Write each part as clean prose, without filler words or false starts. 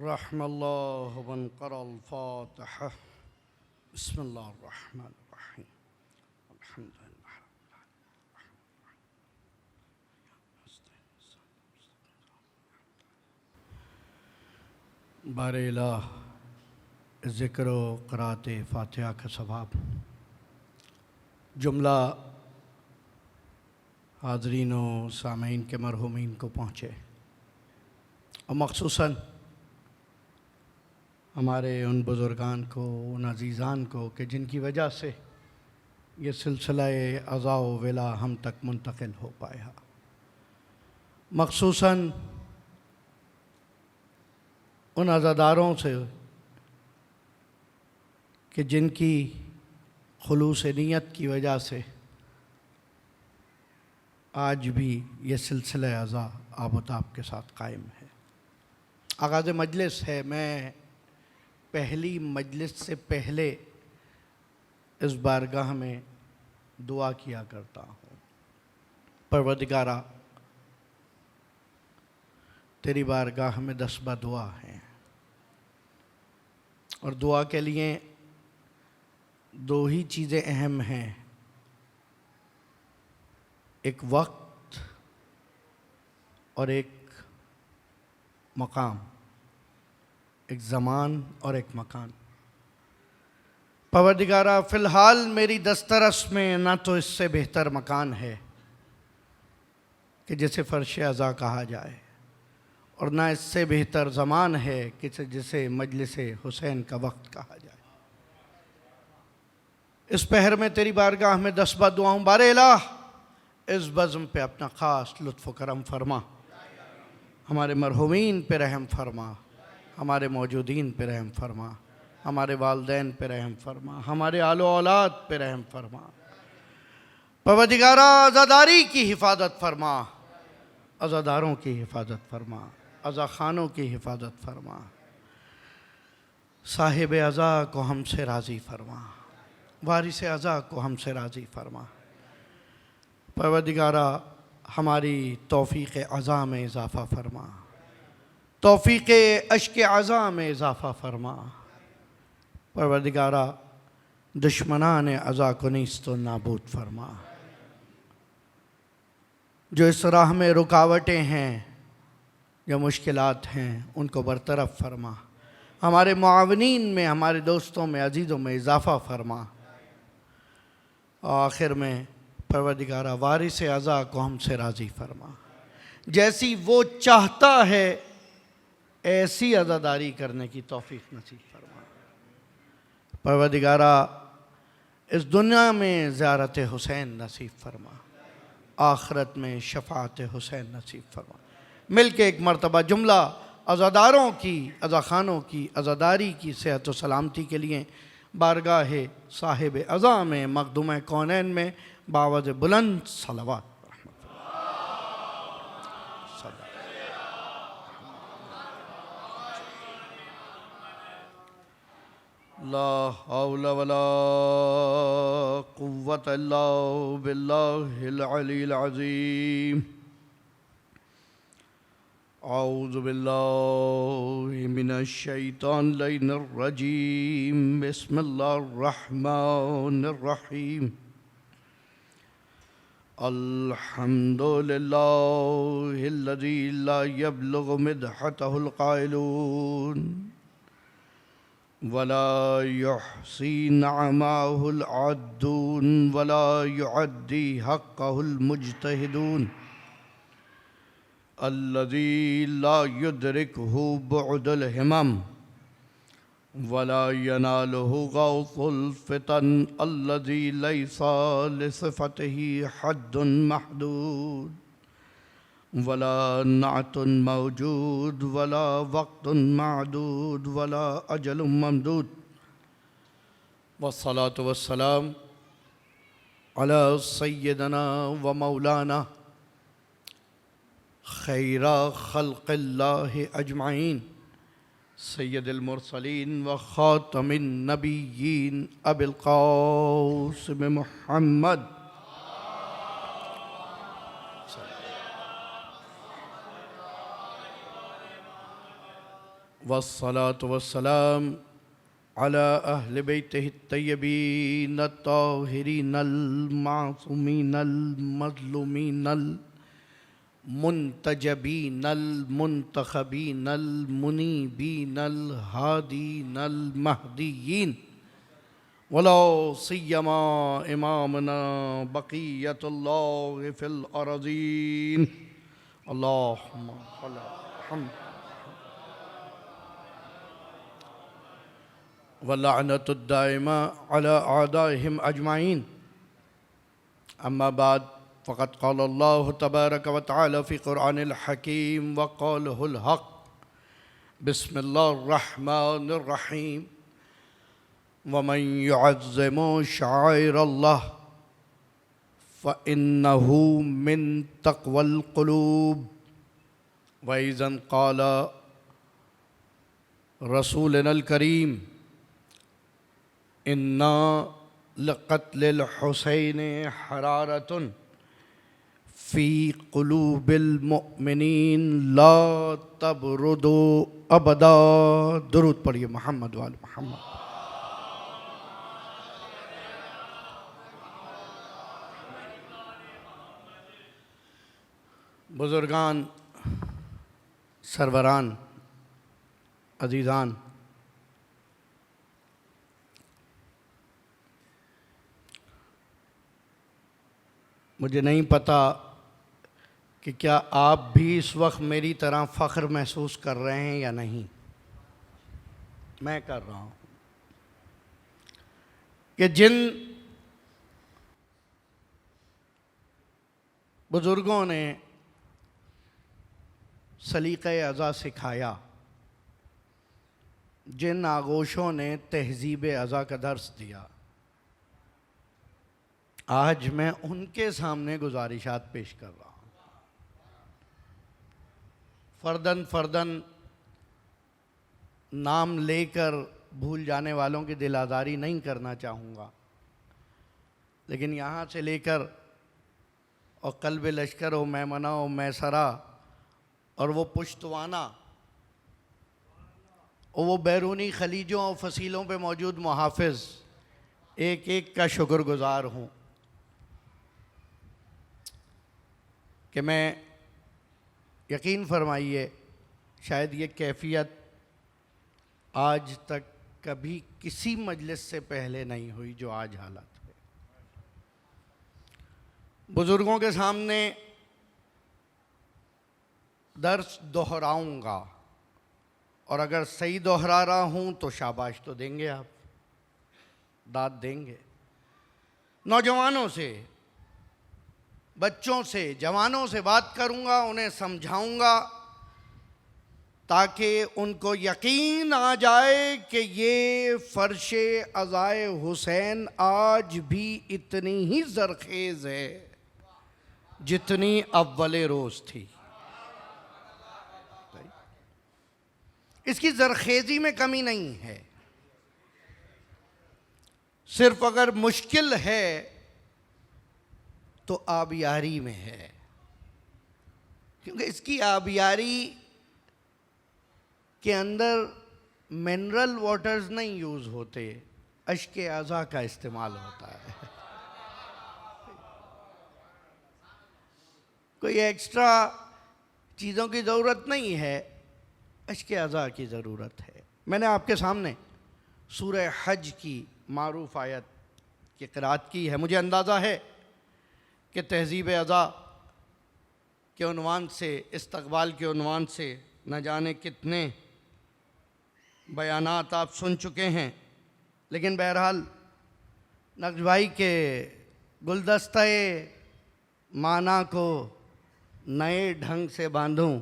रहमल्लाहु मन क़रअल फ़ातिहा बिस्मिल्लाहिर्रहमानिर्रहीम अल्हम्दुलिल्लाह बारे इलाह ज़िक्र व क़राअत फ़ातिहा का सवाब जुमला हाज़रीन व सामीन के मरहूमीन को पहुँचे और मख़सूसन हमारे उन बुज़ुर्गान को, उन अज़ीज़ान को कि जिनकी वजह से ये सिलसिला अज़ा व विला हम तक मुंतक़िल हो पाया। मख़सूसन उन अज़ादारों से कि जिनकी खुलूस नीयत की वजह से आज भी ये सिलसिला अज़ा आबोताब के साथ कायम है। आगाज़ मजलिस है। मैं पहली मजलिस से पहले इस बारगाह में दुआ किया करता हूँ, परवरदिगारा तेरी बारगाह में दस्तबा दुआ है और दुआ के लिए दो ही चीज़ें अहम हैं, एक वक्त और एक मकाम, एक ज़मान और एक मकान। परवरदिगारा फ़िलहाल मेरी दस्तरस में ना तो इससे बेहतर मकान है कि जिसे फ़र्श अज़ा कहा जाए और ना इससे बेहतर ज़मान है कि जिसे मजलिस हुसैन का वक्त कहा जाए। इस पहर में तेरी बारगाह में दस्तबा दुआऊँ बारे इलाह इस बज़्म पे अपना ख़ास लुत्फ़ व करम फरमा, हमारे मरहूमीन पे रहम फरमा, हमारे मौजूदीन पे रहम फरमा, हमारे वालदैन पे रहम फरमा, हमारे आलो औलाद पे रहम फरमा। परवरदिगारा अज़ादारी की हिफाजत फरमा, अज़ादारों की हिफाजत फरमा, अज़ा खानों की हिफाजत फरमा, साहिब अज़ा को हमसे राज़ी फरमा, वारिस अज़ा को हमसे राज़ी फरमा। परवरदिगारा हमारी तौफ़ीक़ अज़ा में इज़ाफ़ा फरमा, तौफ़ीक़ अश्क अज़ा में इज़ाफ़ा फरमा। परवरदिगारा दुश्मनान अज़ा को नीस्त व नाबूद फरमा। जो इस राह में रुकावटें हैं, जो मुश्किलात हैं, उनको बरतरफ फरमा। हमारे मुआवनीन में, हमारे दोस्तों में, अजीज़ों में इज़ाफ़ा फरमा। और आखिर में परवरदिगारा वारिस अज़ा को हमसे राज़ी फरमा। जैसी वो चाहता है ऐसी अज़ादारी करने की तौफ़ीक़ नसीब फरमा। परवरदिगारा इस दुनिया में ज़ियारत हुसैन नसीब फरमा, आखिरत में शफ़ाअत हुसैन नसीब फरमा। मिल के एक मरतबा जुमला अज़ादारों की, अज़ा खानों की अज़ादारी की सेहत व सलामती के लिए बारगाह साहिब अज़ा में मखदूम कौनैन में बावज़ बुलंद सलवात ला हौला वला कुव्वता इल्ला बिल्लाहिल अलील अज़ीम। औज़ु बिल्लाहि मिनश शैतानिर रजीम। बिस्मिल्लाहिर रहमानिर रहीम। अल्हम्दुलिल्लाहिल्लज़ी ला यब्लुगु मिदहतहुल क़ाइलून वला युहसी नअमाहुल आद्दून वला युअद्दी हक़्क़हुल मुज्तहिदून। अल्लज़ी ला युद्रिकुहु बुअदुल हिमम वला यनालुहु गौसुल फ़ितन। अल्लज़ी लैसा लिसिफ़तिही हद्दुन महदूद वला नाअतुन मौजूद वला वक़्तुन मादूद वला अजलुन ममदूद। वस्सलातु वस्सलाम अला सय्यदना व मौलाना खैरा खल्क़िल्लाहि अजमईन सय्यदुल मुरसलीन व ख़ातमिन नबिय्यीन अबिल क़ासिम मुहम्मद वस्सलातु वस्सलाम अला अहले बैतिहि तय्यबीन ताहिरीनल मासूमीनल मज़लूमीनल मुंतजबीनल मुंतखबीनल मुनीबीनल हादीनल महदीयीन वला सिय्यमा इमामना बक़ियतुल्लाहि फ़िल अरज़ीन अल्लाहुम्मा सल्लि वल्लअनतुद्दाइमा अला आदाइहिम अजमाइन अम्मा बाद फ़क़द क़ालल्लाहु तबारक व तआला फ़ी क़ुरआनिल हकीम व क़ौलुहुल हक़ बिस्मिल्लाहिर रहमानिर रहीम वमन युअज़्ज़िम शआइरल्लाह फ़इन्नहु मिन तक़वल क़ुलूब व इज़न क़ाल रसूलुल करीम इन्ना लक़त्लिल हुसैन हरारतुन फ़ी क़ुलूबिल मुअमिनीन ला तबरुदु अबदा। दुरूद पढ़िए मोहम्मद वाले मोहम्मद। बुज़ुर्गान, सरवरान, अज़ीज़ान, मुझे नहीं पता कि क्या आप भी इस वक्त मेरी तरह फ़ख्र महसूस कर रहे हैं या नहीं। मैं कर रहा हूँ कि जिन बुज़ुर्गों ने सलीक़े-ए-अज़ा सिखाया, जिन आगोशों ने तहज़ीब-ए-अज़ा का दर्स दिया, आज मैं उनके सामने गुजारिशात पेश कर रहा हूँ। फ़र्दन फ़र्दन नाम लेकर भूल जाने वालों की दिल आज़ारी नहीं करना चाहूँगा, लेकिन यहाँ से लेकर और क़ल्ब लश्कर व मैमना व मैसरा और वो पुश्तवाना और वो बैरूनी खलीजों और फसीलों पे मौजूद मुहाफ़िज़ एक एक का शुक्रगुज़ार हूँ कि मैं, यकीन फरमाइए, शायद ये कैफ़ियत आज तक कभी किसी मजलिस से पहले नहीं हुई जो आज हालत है। बुज़ुर्गों के सामने दर्स दोहराऊँगा और अगर सही दोहरा रहा हूँ तो शाबाश तो देंगे, आप दाद देंगे। नौजवानों से, बच्चों से, जवानों से बात करूँगा, उन्हें समझाऊँगा ताकि उनको यकीन आ जाए कि ये फ़र्शे अज़ाए हुसैन आज भी इतनी ही ज़रख़ेज़ है जितनी अव्वले रोज़ थी। इसकी ज़रख़ेज़ी में कमी नहीं है, सिर्फ अगर मुश्किल है तो आबियारी में है, क्योंकि इसकी आबियारी के अंदर मिनरल वाटर्स नहीं यूज़ होते, अश्के आज़ा का इस्तेमाल होता है। कोई एक्स्ट्रा चीज़ों की ज़रूरत नहीं है, अश्के आज़ा की ज़रूरत है। मैंने आपके सामने सूरह हज की मारूफ आयत की क़िराअत की है। मुझे अंदाज़ा है कि तहज़ीब-ए-अज़ा के उन्वान से, इस्तक़बाल के उन्वान से न जाने कितने बयानात आप सुन चुके हैं, लेकिन बहरहाल नक्श भाई के गुलदस्ते माना को नए ढंग से बांधूं,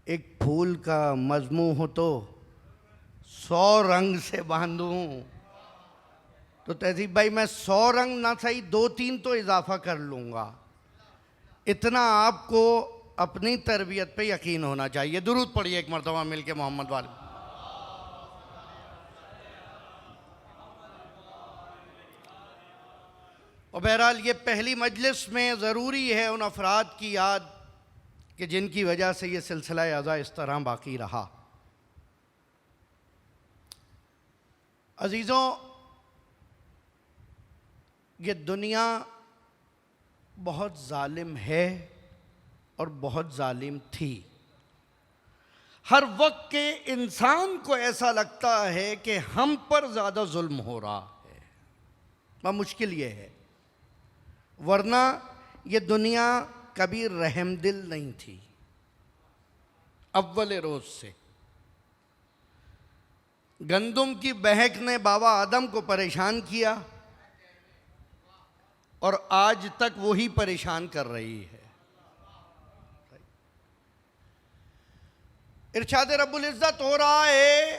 एक फूल का मजमू हो तो 100 रंग से बांधूं, तो तहज़ीब भाई मैं 100 रंग ना सही 2-3 तो इजाफ़ा कर लूँगा। इतना आपको अपनी तरबियत पे यकीन होना चाहिए। दुरूद पढ़िए एक मरतबा मिल के मोहम्मद वाले। और बहरहाल ये पहली मजलिस में ज़रूरी है उन अफराद की याद कि जिनकी वजह से ये सिलसिला अज़ा इस तरह बाकी रहा। अजीज़ों, ये दुनिया बहुत जालिम है और बहुत जालिम थी। हर वक्त के इंसान को ऐसा लगता है कि हम पर ज़्यादा जुल्म हो रहा है। वह मुश्किल ये है, वरना ये दुनिया कभी रहमदिल नहीं थी। अव्वल रोज़ से गंदुम की बहक ने बाबा आदम को परेशान किया और आज तक वही परेशान कर रही है। इरशाद रब्बुल इज़्ज़त हो रहा है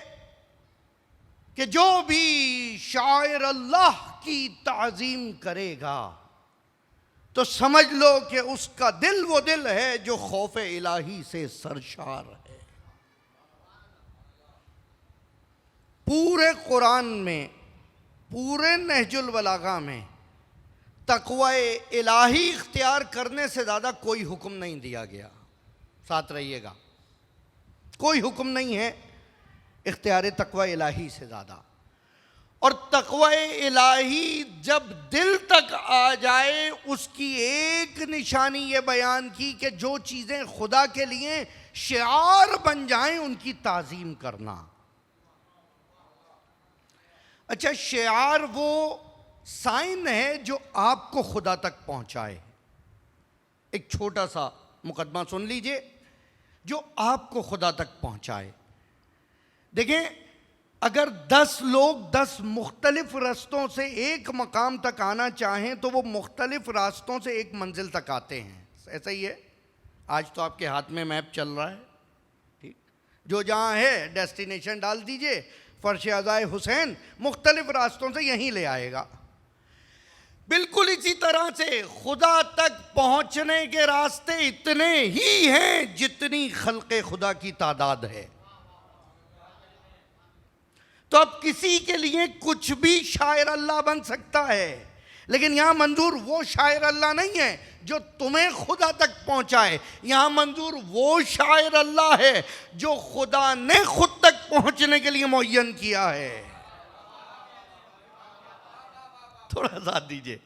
कि जो भी शायर अल्लाह की ताज़ीम करेगा तो समझ लो कि उसका दिल वो दिल है जो खौफ इलाही से सरशार है। पूरे कुरान में, पूरे नहजुल बलागा में तक़वा इलाही इख्तियार करने से ज़्यादा कोई हुक्म नहीं दिया गया। साथ रहिएगा, कोई हुक्म नहीं है इख्तियार तक़वा इलाही से ज़्यादा। और तक़वा इलाही जब दिल तक आ जाए, उसकी एक निशानी ये बयान की कि जो चीज़ें खुदा के लिए शिआर बन जाएं उनकी ताज़ीम करना। अच्छा, शिआर वो साइन है जो आपको खुदा तक पहुंचाए। एक छोटा सा मुकदमा सुन लीजिए, जो आपको खुदा तक पहुंचाए। देखें, अगर 10 लोग 10 मुख्तलिफ रास्तों से एक मकाम तक आना चाहें तो वो मुख्तलिफ रास्तों से एक मंजिल तक आते हैं। ऐसा ही है। आज तो आपके हाथ में मैप चल रहा है, ठीक, जो जहाँ है डेस्टिनेशन डाल दीजिए, फर्श अज़ाए हुसैन मुख्तलिफ रास्तों से यहीं ले आएगा। बिल्कुल इसी तरह से खुदा तक पहुँचने के रास्ते इतने ही हैं जितनी खल्क़े खुदा की तादाद है। तो अब किसी के लिए कुछ भी शायर अल्लाह बन सकता है, लेकिन यहां मंजूर वो शायर अल्लाह नहीं है जो तुम्हें खुदा तक पहुंचाए। यहां मंजूर वो शायर अल्लाह है जो खुदा ने खुद तक पहुंचने के लिए मुअय्यन किया है। थोड़ा साथ दीजिए,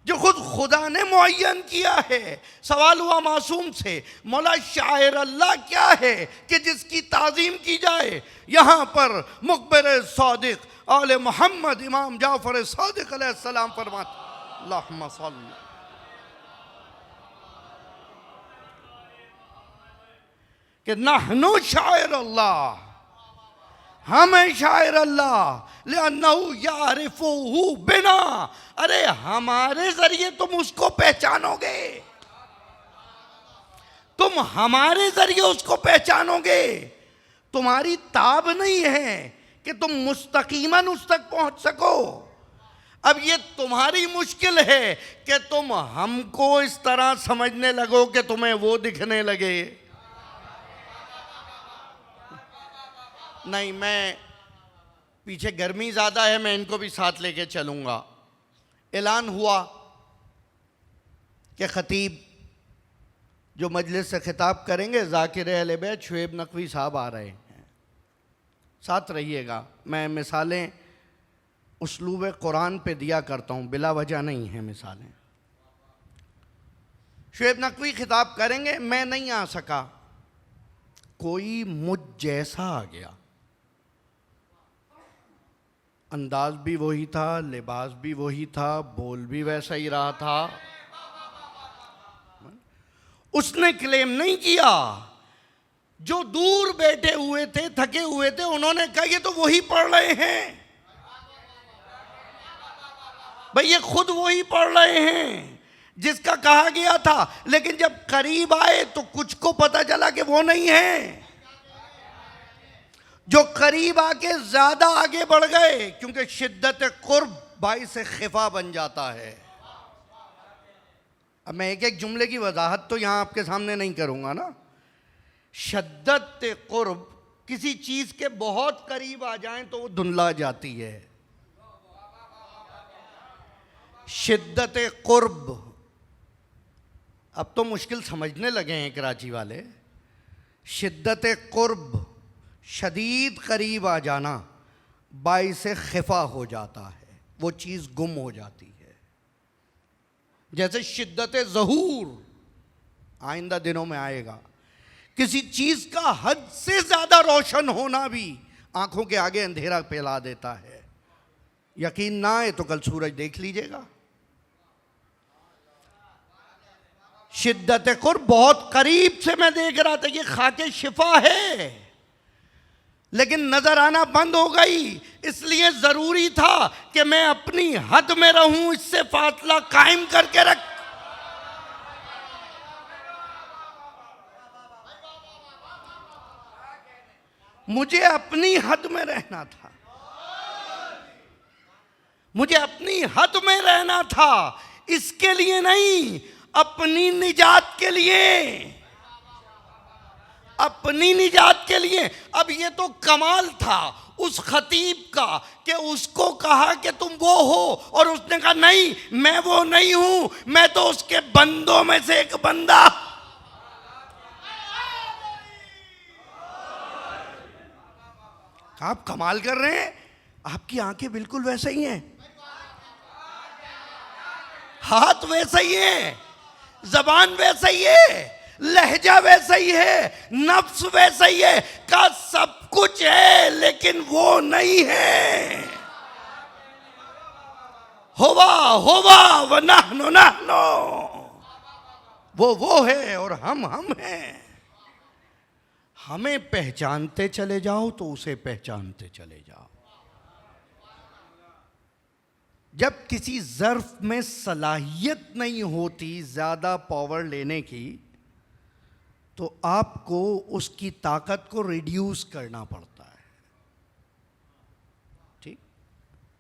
जो खुद खुदा ने मुअय्यन किया है। सवाल हुआ मासूम से, मौला शायर अल्लाह क्या है कि जिसकी ताज़ीम की जाए? यहाँ पर मुक़बिर सादिक आले मोहम्मद इमाम जाफ़र सादिक अलैहिस्सलाम फरमाते, अल्लाहुम्मा सल्ली, कि नहनु शायर अल्लाह, हम हैं शायर अल्लाह, लिअन्नहु यारिफुहु बिना। अरे हमारे जरिए तुम उसको पहचानोगे, तुम हमारे जरिए उसको पहचानोगे। तुम्हारी ताब नहीं है कि तुम मुस्तकीमन उस तक पहुंच सको। अब ये तुम्हारी मुश्किल है कि तुम हमको इस तरह समझने लगो कि तुम्हें वो दिखने लगे। नहीं, मैं पीछे गर्मी ज़्यादा है, मैं इनको भी साथ लेके चलूँगा। ऐलान हुआ कि ख़तीब जो मजलिस से खिताब करेंगे ज़ाकिर अहले बैत शुएब नकवी साहब आ रहे हैं। साथ रहिएगा। मैं मिसालें उसलूब कुरान पे दिया करता हूँ, बिला वजह नहीं है मिसालें। शुएब नकवी खिताब करेंगे, मैं नहीं आ सका, कोई मुझ जैसा आ गया। अंदाज भी वही था, लिबास भी वही था, बोल भी वैसा ही रहा था। उसने क्लेम नहीं किया। जो दूर बैठे हुए थे, थके हुए थे, उन्होंने कहा ये तो वही पढ़ रहे हैं भाई, ये खुद वही पढ़ रहे हैं जिसका कहा गया था। लेकिन जब करीब आए तो कुछ को पता चला कि वो नहीं है। जो करीब आके ज्यादा आगे बढ़ गए, क्योंकि शिद्दत कुर्ब बाइस से खिफा बन जाता है। अब मैं एक एक जुमले की वजाहत तो यहां आपके सामने नहीं करूंगा ना। शिद्दत कुर्ब, किसी चीज के बहुत करीब आ जाएं तो वो धुंधला जाती है। शिद्दत कुर्ब, अब तो मुश्किल समझने लगे हैं कराची वाले। शिद्दत कुर्ब, शदीद करीब आ जाना, बाइसे खिफा हो जाता है, वो चीज़ गुम हो जाती है। जैसे शिद्दत ज़हूर आइंदा दिनों में आएगा। किसी चीज़ का हद से ज़्यादा रोशन होना भी आंखों के आगे अंधेरा फैला देता है। यकीन ना आए तो कल सूरज देख लीजिएगा। शिद्दत कुर्ब बहुत करीब से मैं देख रहा था कि खाके शिफा है, लेकिन नजर आना बंद हो गई। इसलिए जरूरी था कि मैं अपनी हद में रहूं, इससे फासला कायम करके रख। मुझे अपनी हद में रहना था, मुझे अपनी हद में रहना था, इसके लिए नहीं, अपनी निजात के लिए, अपनी निजात के लिए। अब ये तो कमाल था उस खतीब का कि उसको कहा कि तुम वो हो, और उसने कहा नहीं मैं वो नहीं हूं, मैं तो उसके बंदों में से एक बंदा। आप कमाल कर रहे हैं, आपकी आंखें बिल्कुल वैसे ही हैं, हाथ वैसे ही है, जबान वैसे ही है, लहजा वैसा ही है, नफ्स वैसा ही है, का सब कुछ है लेकिन वो नहीं है। होवा होवा व नहनो नहनो, वो है और हम हैं। हमें पहचानते चले जाओ तो उसे पहचानते चले जाओ। जब किसी ज़र्फ में सलाहियत नहीं होती ज़्यादा पावर लेने की, तो आपको उसकी ताकत को रिड्यूस करना पड़ता है। ठीक,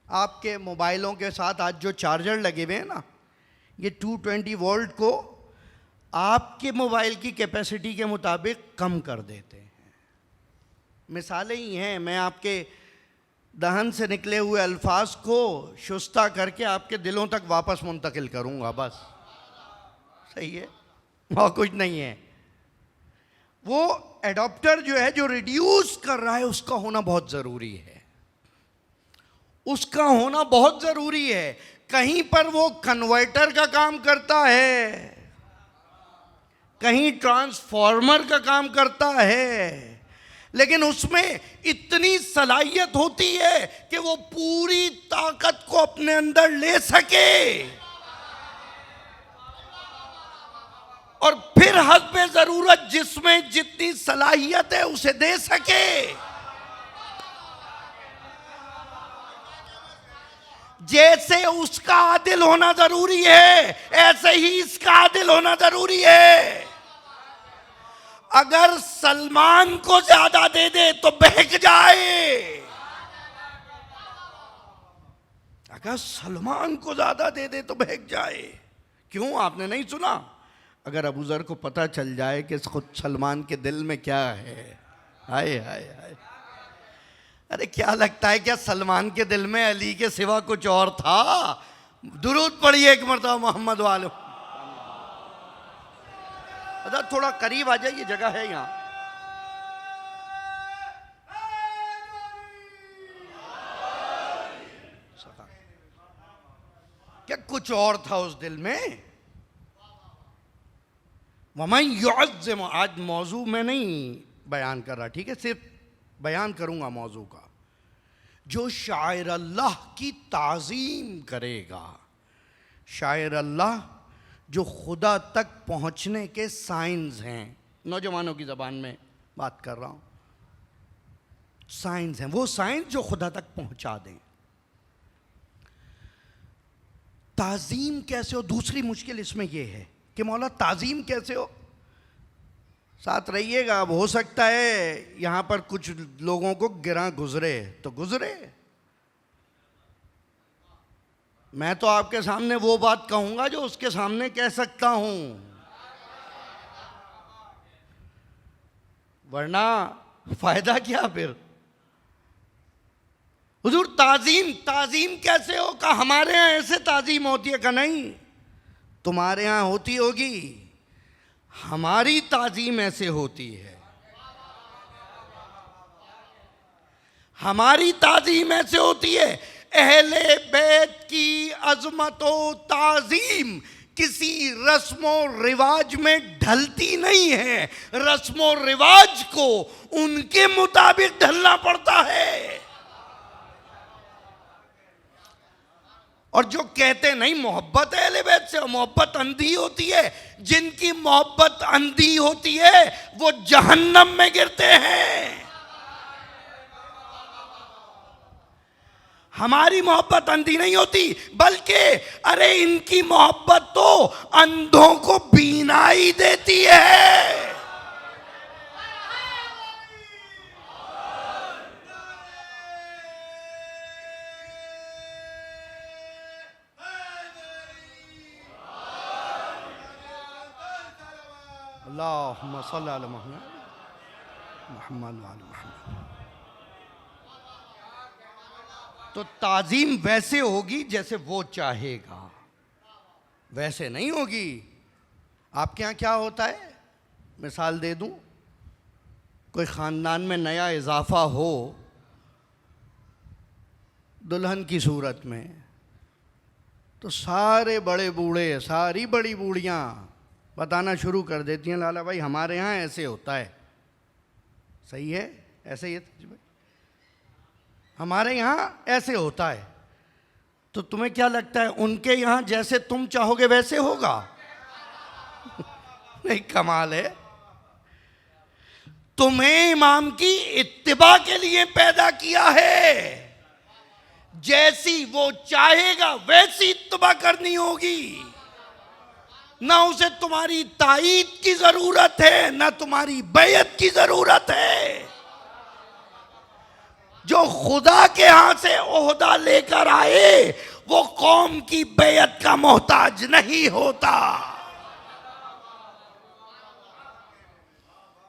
आपके मोबाइलों के साथ आज जो चार्जर लगे हुए हैं ना, ये 220 वोल्ट को आपके मोबाइल की कैपेसिटी के मुताबिक कम कर देते हैं। मिसालें ही हैं, मैं आपके दहन से निकले हुए अल्फाज को शुस्ता करके आपके दिलों तक वापस मुंतकिल करूंगा, बस। सही है, और कुछ नहीं है। वो एडॉप्टर जो है, जो रिड्यूस कर रहा है, उसका होना बहुत ज़रूरी है, उसका होना बहुत ज़रूरी है। कहीं पर वो कन्वर्टर का काम करता है, कहीं ट्रांसफॉर्मर का काम करता है, लेकिन उसमें इतनी सलाहियत होती है कि वो पूरी ताकत को अपने अंदर ले सके और फिर हस्बे जरूरत जिसमें जितनी सलाहियत है उसे दे सके। जैसे उसका आदिल होना जरूरी है, ऐसे ही इसका आदिल होना जरूरी है। अगर सलमान को ज्यादा दे दे तो बहक जाए, अगर सलमान को ज्यादा दे दे तो बहक जाए। क्यों, आपने नहीं सुना? अगर अबू ज़र को पता चल जाए कि खुद सलमान के दिल में क्या है, हाय हाय हाय, अरे क्या लगता है क्या सलमान के दिल में अली के सिवा कुछ और था? दुरूद पढ़िए एक मरतबा मोहम्मद वाले। अदा थोड़ा करीब आ जाइए, जगह है यहाँ। क्या कुछ और था उस दिल में? वमन युअज़्ज़िम, आज मौजू में नहीं बयान कर रहा, ठीक है, सिर्फ बयान करूंगा मौजू का। जो शायर अल्लाह की ताज़ीम करेगा, शायर अल्लाह जो खुदा तक पहुंचने के साइंस हैं, नौजवानों की ज़बान में बात कर रहा हूं, साइंस हैं, वो साइंस जो खुदा तक पहुंचा दें। ताज़ीम कैसे हो? दूसरी मुश्किल इसमें यह है कि मौला ताज़ीम कैसे हो? साथ रहिएगा, अब हो सकता है यहां पर कुछ लोगों को गिरा गुजरे तो गुजरे। मैं तो आपके सामने वो बात कहूंगा जो उसके सामने कह सकता हूं, वरना फायदा क्या फिर? हुजूर ताज़ीम, ताज़ीम कैसे हो? का हमारे यहाँ ऐसे ताज़ीम होती है? का नहीं, तुम्हारे यहाँ होती होगी, हमारी ताज़ीम ऐसे होती है। हमारी ताजीम ऐसे होती है, अहले बैत की अजमत व ताजीम किसी रस्मो रिवाज में ढलती नहीं है, रस्मो रिवाज को उनके मुताबिक ढलना पड़ता है। और जो कहते नहीं मोहब्बत है अहले बैत से, मोहब्बत अंधी होती है, जिनकी मोहब्बत अंधी होती है वो जहन्नम में गिरते हैं। हमारी मोहब्बत अंधी नहीं होती, बल्कि अरे इनकी मोहब्बत तो अंधों को बीनाई देती है। अल्लाहुम्मा सल्ली अला मुहम्मद मुहम्मद व आले मुहम्मद। तो ताजीम वैसे होगी जैसे वो चाहेगा, वैसे नहीं होगी। आपके यहाँ क्या होता है, मिसाल दे दूं, कोई ख़ानदान में नया इजाफा हो दुल्हन की सूरत में, तो सारे बड़े बूढ़े, सारी बड़ी बूढ़ियाँ बताना शुरू कर देती हैं, लाला भाई हमारे यहाँ ऐसे होता है। सही है, ऐसे ही है, हमारे यहाँ ऐसे होता है। तो तुम्हें क्या लगता है उनके यहाँ जैसे तुम चाहोगे वैसे होगा? नहीं, कमाल है। तुम्हें इमाम की इत्तिबा के लिए पैदा किया है, जैसी वो चाहेगा वैसी इत्तिबा करनी होगी। ना उसे तुम्हारी ताईद की जरूरत है, ना तुम्हारी बैयत की जरूरत है। जो खुदा के यहां से ओहदा लेकर आए वो कौम की बैयत का मोहताज नहीं होता।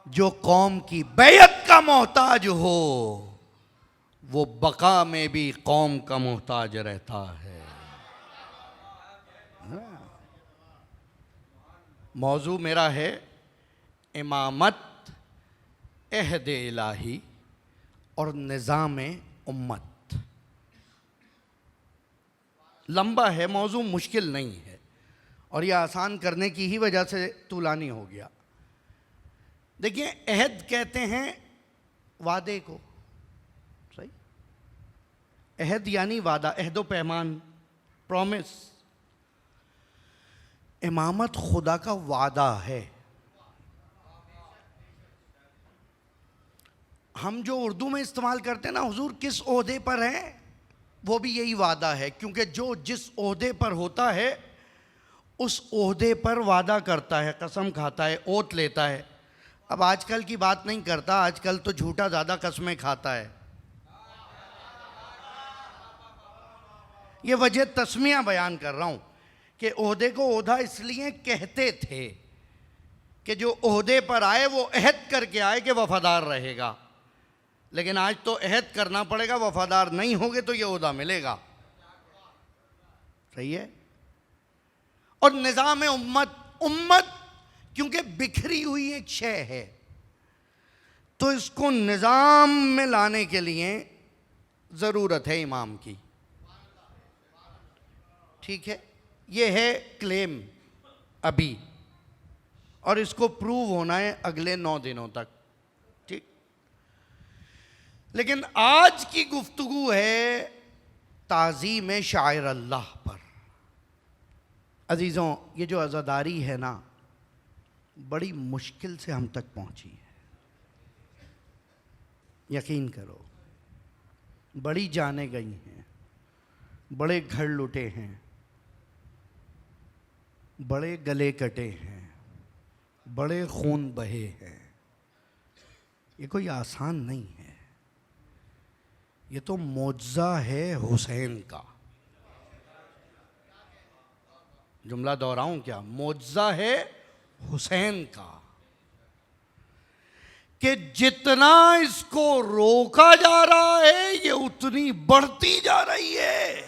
जो कौम की बैयत का मोहताज हो वो बका में भी कौम का मोहताज रहता है। मौजू मेरा है इमामत, अहद इलाही और निज़ाम उम्मत। लंबा है मौजू, मुश्किल नहीं है, और यह आसान करने की ही वजह से तूलानी हो गया। देखिए, अहद कहते हैं वादे को, सही? अहद यानी वादा, अहदो पैमान, प्रॉमिस। इमामत खुदा का वादा है। हम जो उर्दू में इस्तेमाल करते हैं ना, हुजूर किस ओहदे पर हैं, वो भी यही वादा है, क्योंकि जो जिस ओहदे पर होता है उस ओहदे पर वादा करता है, कसम खाता है, ओत लेता है। अब आजकल की बात नहीं करता, आजकल तो झूठा ज़्यादा कसमें खाता है। ये वजह तस्मिया बयान कर रहा हूँ कि ओहदे को ओहदा इसलिए कहते थे कि जो ओहदे पर आए वो अहद करके आए कि वफादार रहेगा, लेकिन आज तो अहद करना पड़ेगा, वफादार नहीं होगे तो ये ओहदा मिलेगा। सही है। और निज़ाम उम्मत, उम्मत क्योंकि बिखरी हुई एक शय है, तो इसको निज़ाम में लाने के लिए ज़रूरत है इमाम की। ठीक है, ये है क्लेम अभी, और इसको प्रूव होना है अगले 9 दिनों तक। ठीक, लेकिन आज की गुफ्तगू है ताज़ीम शायर अल्लाह पर। अजीज़ों, ये जो अज़ादारी है ना, बड़ी मुश्किल से हम तक पहुंची है। यकीन करो, बड़ी जानें गई हैं, बड़े घर लुटे हैं, बड़े गले कटे हैं, बड़े खून बहे हैं। ये कोई आसान नहीं है, ये तो मौजज़ा है हुसैन का। जुमला दोहराऊं क्या? मौजज़ा है हुसैन का, कि जितना इसको रोका जा रहा है ये उतनी बढ़ती जा रही है।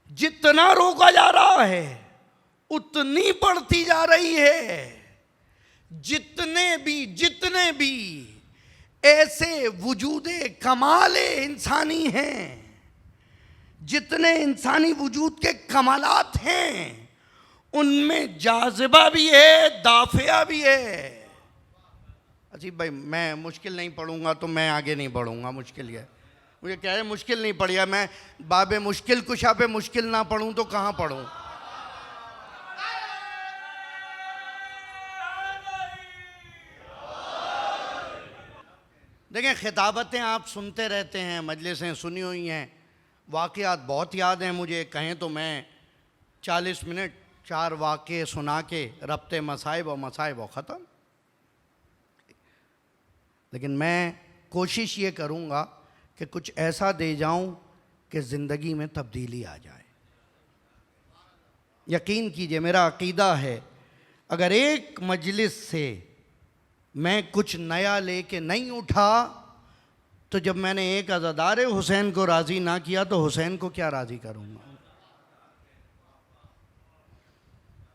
जितना रोका जा रहा है उतनी बढ़ती जा रही है। जितने भी ऐसे वजूदे कमाले इंसानी हैं, जितने इंसानी वजूद के कमालात हैं उनमें जाज़िबा भी है, दाफिया भी है। अच्छा भाई, मैं मुश्किल नहीं पढ़ूंगा तो मैं आगे नहीं बढ़ूंगा, मुश्किल है मुझे क्या है, मुश्किल नहीं पढ़िया, मैं बाबे मुश्किल कुशा पे मुश्किल ना पढ़ूं तो कहाँ पढ़ूं। देखें, खिताबतें आप सुनते रहते हैं, मजलिसें सुनी हुई हैं, वाक़यात बहुत याद हैं मुझे। कहें तो मैं 40 मिनट 4 वाक़े सुना के रब्ते मसाइब और मसाइब और ख़त्म। लेकिन मैं कोशिश ये करूँगा कि कुछ ऐसा दे जाऊँ कि ज़िंदगी में तब्दीली आ जाए। यकीन कीजिए, मेरा अक़ीदा है, अगर एक मजलिस से मैं कुछ नया लेके नहीं उठा तो जब मैंने एक अज़ादार हुसैन को राज़ी ना किया तो हुसैन को क्या राज़ी करूँगा।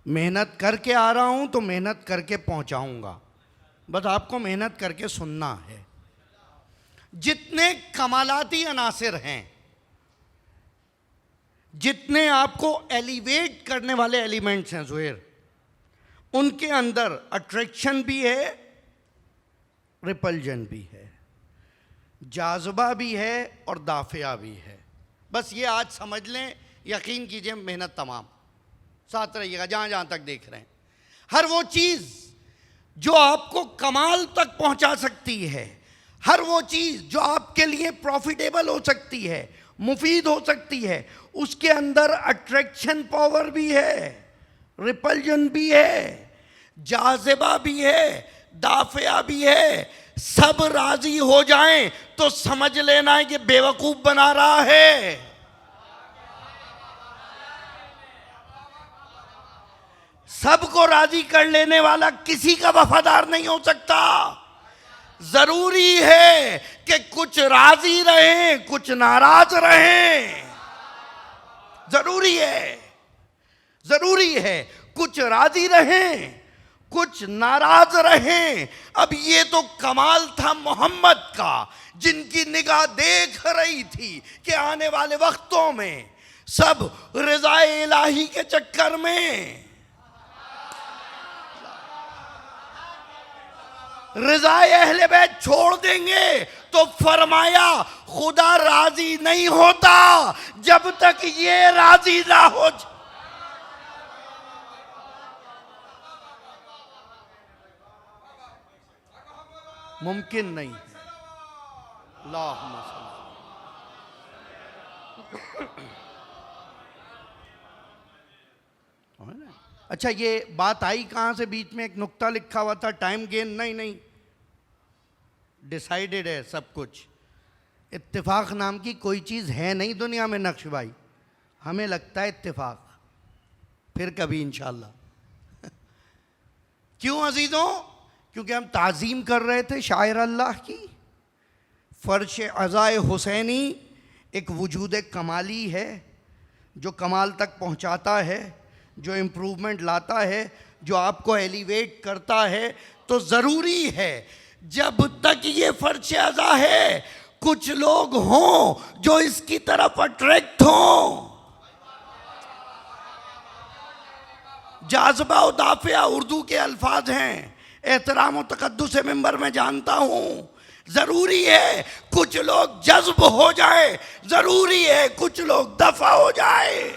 मेहनत करके आ रहा हूँ तो मेहनत करके पहुँचाऊँगा, बस आपको मेहनत करके सुनना है। जितने कमालाती अनासिर हैं, जितने आपको एलिवेट करने वाले एलिमेंट्स हैं ज़ुहैर, उनके अंदर अट्रैक्शन भी है, रिपल्जन भी है, जाज़बा भी है और दाफिया भी है। बस ये आज समझ लें, यकीन कीजिए, मेहनत तमाम। साथ रहिएगा जहाँ जहाँ तक देख रहे हैं। हर वो चीज़ जो आपको कमाल तक पहुँचा सकती है, हर वो चीज़ जो आपके लिए प्रॉफिटेबल हो सकती है, मुफीद हो सकती है, उसके अंदर अट्रैक्शन पावर भी है, रिपल्जन भी है, जाज़िबा भी है, दाफिया भी है। सब राजी हो जाएं तो समझ लेना है कि बेवकूफ बना रहा है। सबको राजी कर लेने वाला किसी का वफादार नहीं हो सकता। जरूरी है कि कुछ राजी रहें, कुछ नाराज रहें। जरूरी है कुछ राजी रहें, कुछ नाराज रहें। अब ये तो कमाल था मोहम्मद का, जिनकी निगाह देख रही थी कि आने वाले वक्तों में सब रिज़ाए इलाही के चक्कर में, रिज़ाए अहले बैत छोड़ देंगे। तो फरमाया, खुदा राजी नहीं होता जब तक ये राजी ना हो। मुमकिन नहीं है। अल्लाहुम्मा सल्ली। अच्छा, ये बात आई कहाँ से? बीच में एक नुक्ता लिखा हुआ था, टाइम गेन। नहीं, डिसाइडेड है सब कुछ। इत्तेफाक नाम की कोई चीज़ है नहीं दुनिया में नक्श भाई, हमें लगता है इत्तेफाक, फिर कभी इंशाअल्लाह। क्यों अजीज़ों? क्योंकि हम ताज़ीम कर रहे थे शायर अल्लाह की। फ़र्श अज़ाए हुसैनी एक वजूद कमाली है, जो कमाल तक पहुंचाता है, जो इम्प्रूवमेंट लाता है, जो आपको एलिवेट करता है। तो ज़रूरी है जब तक ये फ़र्श अज़ा है, कुछ लोग हों जो इसकी तरफ अट्रैक्ट हों। जाज़बा और दाफिया उर्दू के अल्फाज हैं, एहतराम और तकद्दुस मिंबर में जानता हूँ। ज़रूरी है कुछ लोग जज्ब हो जाए, ज़रूरी है कुछ लोग दफ़ा हो जाए।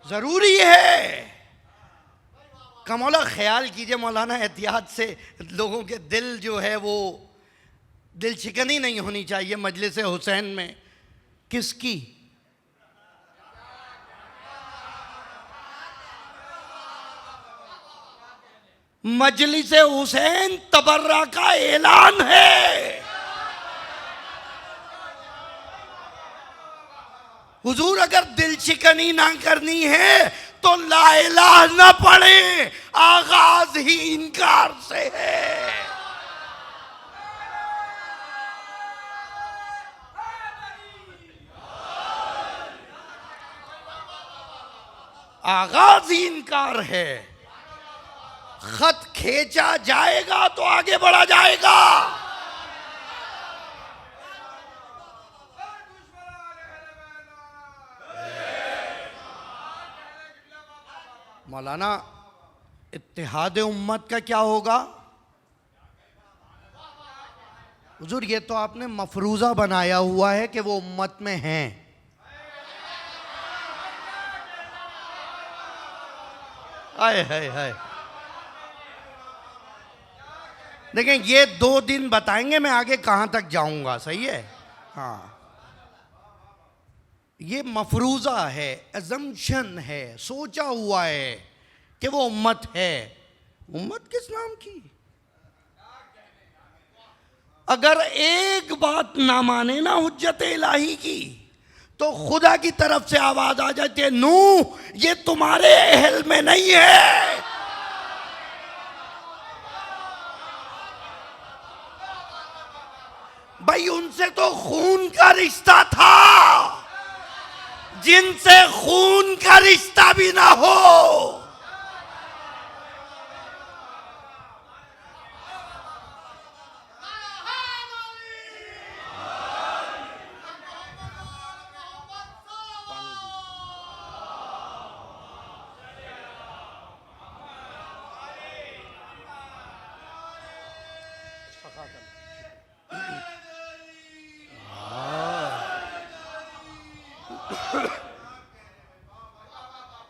ज़रूरी है। कमौला ख्याल कीजिए, मौलाना एहतियात से लोगों के दिल जो है वो दिल शिकनी नहीं होनी चाहिए मजलिस हुसैन में। किसकी? मजलिस हुसैन तबर्रा का ऐलान है। हुजूर अगर दिल शिकनी ना करनी है तो ला इलाह ना पढ़े, आगाज आगाज ही इनकार से है। आगाज ही इनकार है। खत खींचा जाएगा तो आगे बढ़ा जाएगा। मौलाना, इत्तेहाद उम्मत का क्या होगा? हुजूर, ये तो आपने मफरूजा बनाया हुआ है कि वो उम्मत में हैं। हाय हाय हाय। देखें, ये 2 दिन बताएंगे मैं आगे कहां तक जाऊंगा। सही है? हाँ, ये मफरूजा है, अजम्पशन है, सोचा हुआ है कि वो उम्मत है। उम्मत किस नाम की? अगर एक बात ना माने ना हुज्जत इलाही की, तो खुदा की तरफ से आवाज आ जाती है, नूह, ये तुम्हारे अहल में नहीं है। भाई, उनसे तो खून का रिश्ता था, जिनसे खून का रिश्ता भी ना हो।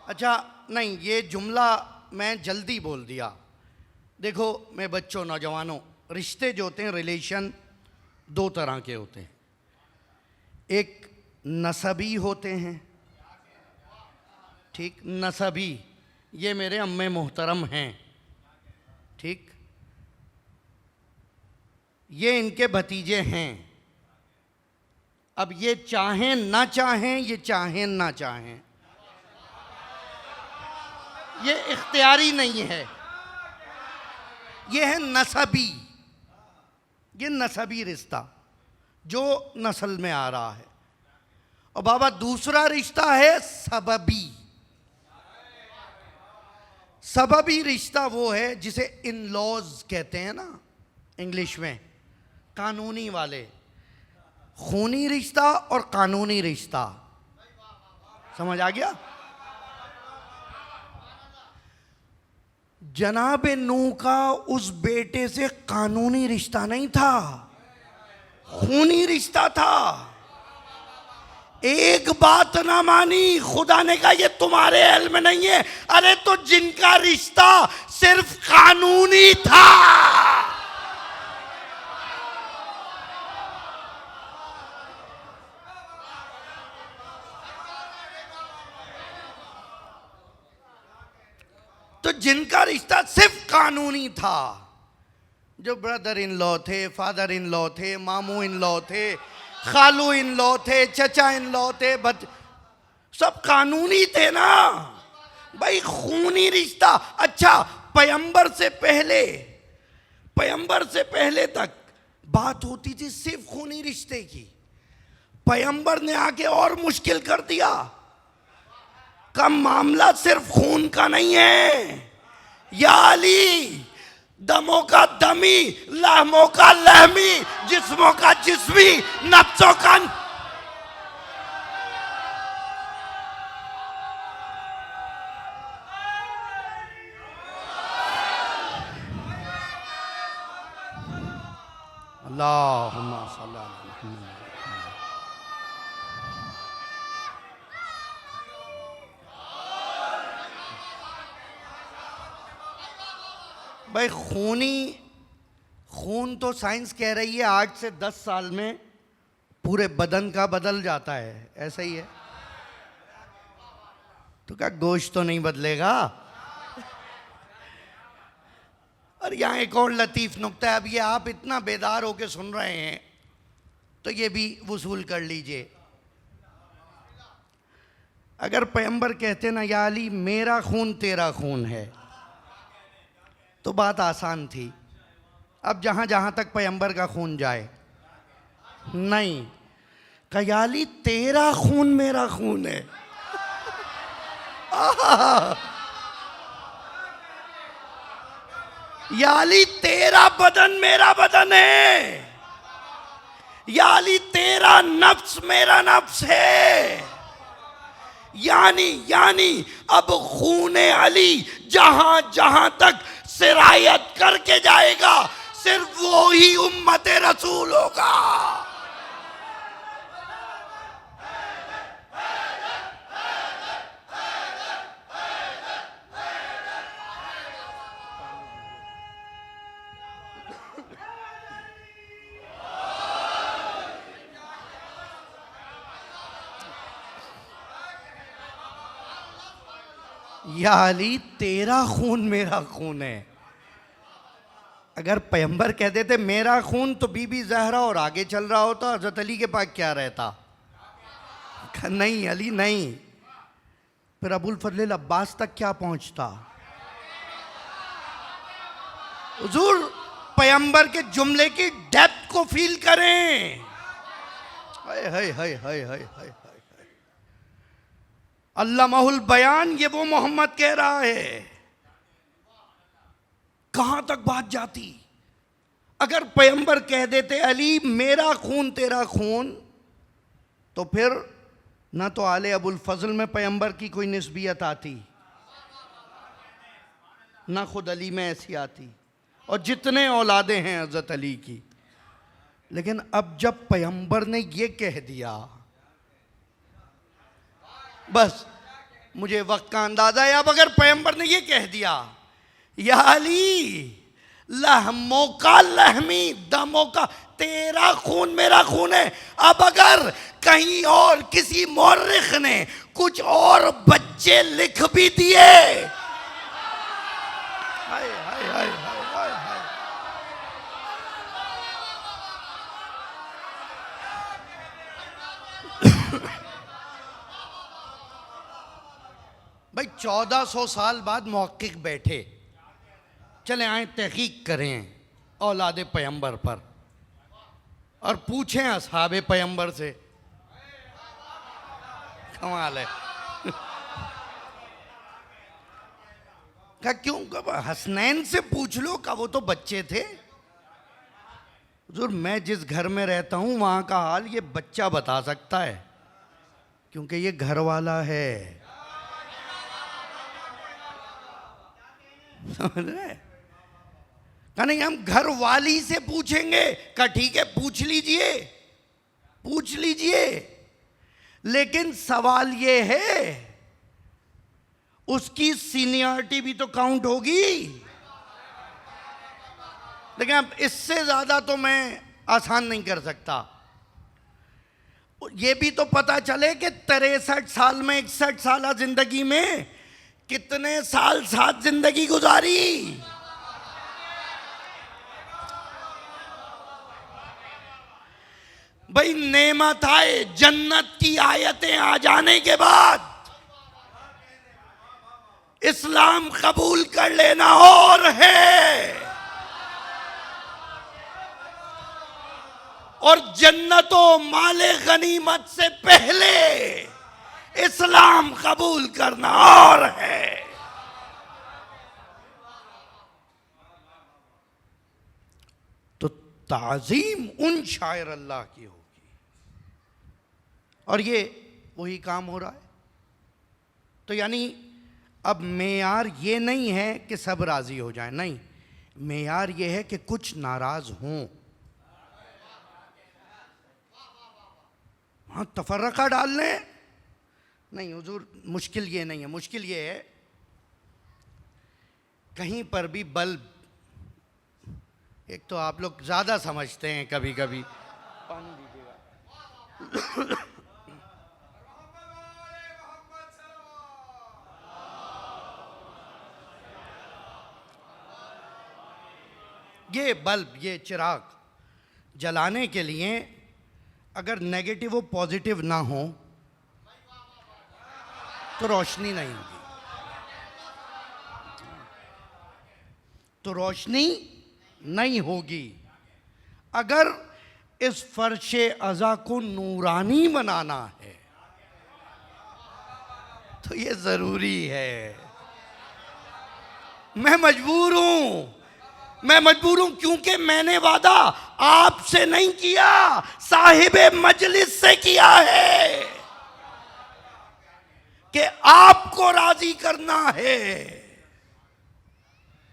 अच्छा, नहीं, ये जुमला मैं जल्दी बोल दिया। देखो, मैं बच्चों, नौजवानों, रिश्ते जो होते हैं, रिलेशन 2 तरह के होते हैं। एक नसबी होते हैं, ठीक, नसबी, ये मेरे अम्मे मोहतरम हैं, ठीक, ये इनके भतीजे हैं। अब ये चाहें ना चाहें, ये चाहें ना चाहें, ये इख्तियारी नहीं है, ये है नसबी। ये नसबी रिश्ता जो नस्ल में आ रहा है। और बाबा, दूसरा रिश्ता है सबबी। सबबी रिश्ता वो है जिसे इन लॉज कहते हैं ना इंग्लिश में, कानूनी वाले। खूनी रिश्ता और कानूनी रिश्ता, समझ आ गया? जनाब नूह का उस बेटे से कानूनी रिश्ता नहीं था, खूनी रिश्ता था। एक बात ना मानी, खुदा ने कहा ये तुम्हारे अहल में नहीं है। अरे तो जिनका रिश्ता सिर्फ कानूनी था, तो जिनका रिश्ता सिर्फ कानूनी था, जो ब्रदर इन लॉ थे, फादर इन लॉ थे, मामू इन लॉ थे, खालू इन लॉ थे, चचा इन लॉ थे, सब कानूनी थे ना भाई। खूनी रिश्ता, अच्छा, पैगंबर से पहले तक बात होती थी सिर्फ खूनी रिश्ते की। पैगंबर ने आके और मुश्किल कर दिया। का मामला सिर्फ खून का नहीं है, या अली, दमों का दमी, लहमों का लहमी, जिस्मों का जिस्मी, नफ्सों का। अल्लाहुम्मा सल्ली अला मुहम्मद। भाई, खून तो साइंस कह रही है 8 से 10 साल में पूरे बदन का बदल जाता है, ऐसा ही है। तो क्या गोश्त तो नहीं बदलेगा? और यहाँ एक और लतीफ़ नुक्ता है। अब ये आप इतना बेदार होके सुन रहे हैं तो ये भी वसूल कर लीजिए। अगर पैगंबर कहते ना, या अली, मेरा खून तेरा खून है, तो बात आसान थी। अब जहां जहां तक पैगंबर का खून जाए, नहीं, कयाली तेरा खून मेरा खून है। याली तेरा बदन मेरा बदन है, याली तेरा नफ्स मेरा नफ्स है। यानी अब खूने अली जहां जहां तक सिरायत करके जाएगा, सिर्फ वो ही उम्मते रसूल होगा। या अली तेरा खून मेरा खून है। अगर पैगंबर कह देते मेरा खून, तो बीबी ज़हरा और आगे चल रहा होता, हज़रत अली के पास क्या रहता? नहीं अली नहीं। फिर अबुल फजल अब्बास तक क्या पहुंचता? हुजूर पैगंबर के जुमले की डेप्थ को फील करें। हाय हाय हाय हाय हाय हाय। अल्लामाहुल बयान, ये वो मोहम्मद कह रहा है। कहां तक बात जाती अगर पैगंबर कह देते अली मेरा खून तेरा खून, तो फिर ना तो आले अबुल फजल में पैगंबर की कोई निस्बियत आती, ना खुद अली में ऐसी आती, और जितने औलादे हैं हज़रत अली की। लेकिन अब जब पैगंबर ने ये कह दिया, बस मुझे वक्त का अंदाजा है। अब अगर पैगंबर ने ये कह दिया या अली लहमों का लहमी दमों का तेरा खून मेरा खून है, अब अगर कहीं और किसी मौर्रिख ने कुछ और बच्चे लिख भी दिए, हाय हाय हाय हाय हाय, भाई 1400 साल बाद मुहक्किक बैठे, चले आए तहकीक करें औलाद पैगंबर पर और पूछें असहाबे पैगंबर से। कमाल है। क्या क्यों? हसनैन से पूछ लो, का वो तो बच्चे थे। हुजूर मैं जिस घर में रहता हूं वहां का हाल ये बच्चा बता सकता है, क्योंकि ये घर वाला है। समझ रहे? कहा नहीं हम घर वाली से पूछेंगे। कहा ठीक है पूछ लीजिए, पूछ लीजिए, लेकिन सवाल ये है उसकी सीनियरिटी भी तो काउंट होगी। लेकिन अब इससे ज्यादा तो मैं आसान नहीं कर सकता। ये भी तो पता चले कि 63 साल में 61 साल जिंदगी में कितने साल साथ जिंदगी गुजारी। भाई नेमत आए, जन्नत की आयतें आ जाने के बाद इस्लाम कबूल कर लेना और है, और जन्नतों माले गनीमत से पहले इस्लाम कबूल करना और है। तो ताजीम उन शायर अल्लाह की होगी, और ये वही काम हो रहा है। तो यानी अब मेयार ये नहीं है कि सब राजी हो जाएं, नहीं, मेयार ये है कि कुछ नाराज हों। हाँ तफर्रका डाल लें, नहीं हुजूर मुश्किल ये नहीं है। मुश्किल ये है कहीं पर भी बल्ब, एक तो आप लोग ज़्यादा समझते हैं कभी कभी, पानी दीजिएगा। ये बल्ब, ये चिराग जलाने के लिए अगर नेगेटिव और पॉजिटिव ना हो तो रोशनी नहीं होगी। तो रोशनी नहीं होगी। अगर इस फर्शे अज़ा को नूरानी बनाना है तो ये ज़रूरी है। मैं मजबूर हूं क्योंकि मैंने वादा आपसे नहीं किया, साहिबे मजलिस से किया है कि आपको राजी करना है।